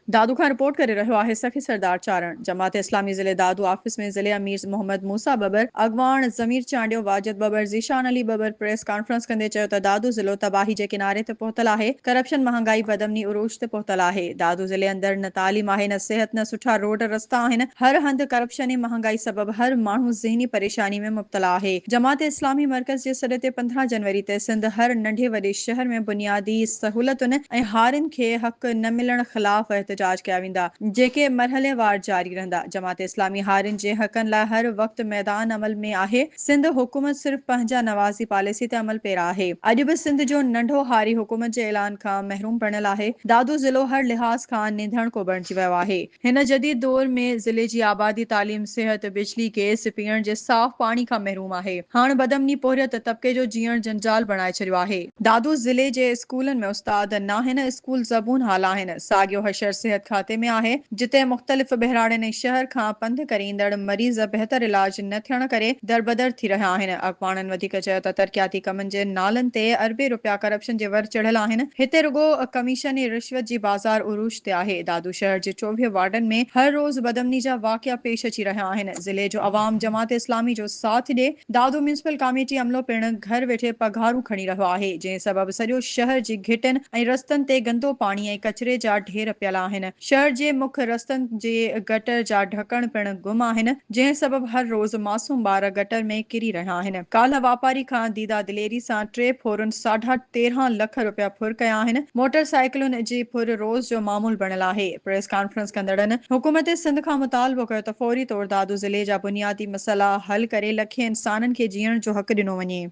दादू खां रिपोर्ट करे रहियो आहे सखी सरदार चारण। जमात इस्लामी ज़िले दादू ऑफिस में ज़िले अमीर मोहम्मद मूसा बबर अगवान ज़मीर चांडियो वाजिद बबर ज़ीशान अली बबर प्रेस कॉन्फ्रेंस कंदे चयो त दादू ज़िलो तबाही जे किनारे ते पहुतल आहे। करप्शन महंगाई बदमनी उरूज ते पहुतल आहे। दादू ज़िले अंदर न तालीम आहे, न सेहत, न सुठा रोड रस्ता आहिनि। हर हंधि करप्शन ऐं महंगाई सबब हर माण्हू ज़हनी परेशानी में मुब्तला आहे। जमात इस्लामी मर्कज़ जे सॾ ते 15 जनवरी ते सिंध हर नंढे वॾे शहर में बुनियादी सहूलतुनि ऐं हारिन खे हक़ न मिलण ख़िलाफ़ एहतजाज कया वेंदा, जेके मरहलेवार जारी रहंदा। जमात इस्लामी हारिन जे हक़नि लाइ हर वक्त मैदान अमल में आहे। सिंध हुकूमत सिर्फ़ पंहिंजा नवाज़ी पॉलिसी ते अमल पेरा आहे। अॼु बि सिंध जो नंढो हारी हुकूमत जे ऐलान खां महरूम पड़ियल आहे। दादू ज़िलो हर लिहाज़ खां निंधण को बणिजी वियो आहे। हिन जदीद दौर में ज़िले जी आबादी, तालीम, सिहत, बिजली, गैस, पीअण जे साफ़ पाणी खां महरूम आहे। हाणे बदमनी पोरियत तबिके जो जीअण जंजाल बणाए छॾियो आहे। दादू ज़िले जे स्कूलनि में उस्ताद नाहिनि, स्कूल ज़बून हाल आहिनि। साॻियो हशर सिहत खाते में आहे, जिते मुख़्तलिफ़ बहिराड़नि ऐं शहर खां पंधु करे ईंदड़ मरीज़ बेहतर इलाज न थियण करे दरबदर थी रहिया आहिनि। अॻवाननि वधीक चयो त तरक़ियाती कमनि जे नालनि ते अरबे रुपया करप्शन जे वर चढ़ियल आहिनि। हिते रुगो कमीशन ऐं रिश्वत जी बाज़ार उरूज ते आहे। दादू शहर जे 24 वार्डनि में हर रोज़ बदमनी जा वाक़िया पेश अची रहिया आहिनि। ज़िले जो अवाम जमात इस्लामी जो साथ ॾे। दादू म्यूनिसिपल कमेटी अमलो पिणु घर वेठे पघारूं खणी रहियो आहे, जंहिं सबब सॼो शहर जी घिटिन ऐं रस्तनि ते गंदो पाणी ऐं कचरे जा ढेर पियल आहिनि। शहर जे मुख्य रस्तनि जे गटर जा ढकण पिणु गुम आहिनि, जंहिं सबब हर रोज़ मासूम ॿार गटर में किरी रहिया आहिनि। काल्ह वापारी खां दीदा दिलेरी सां 3 फोरुन ₹13.5 लख रुपया फुर कया आहिनि। मोटरसाइकिलुनि जी फुर रोज़ जो मामूल बणियल आहे। प्रेस कॉन्फ्रेंस कंदड़नि हुकूमत सिंध खां मुतालबो कयो त फौरी तौर दादू ज़िले जा बुनियादी मसइला हल करे लखे इंसाननि खे जीअण जो हक़ ॾिनो वञे।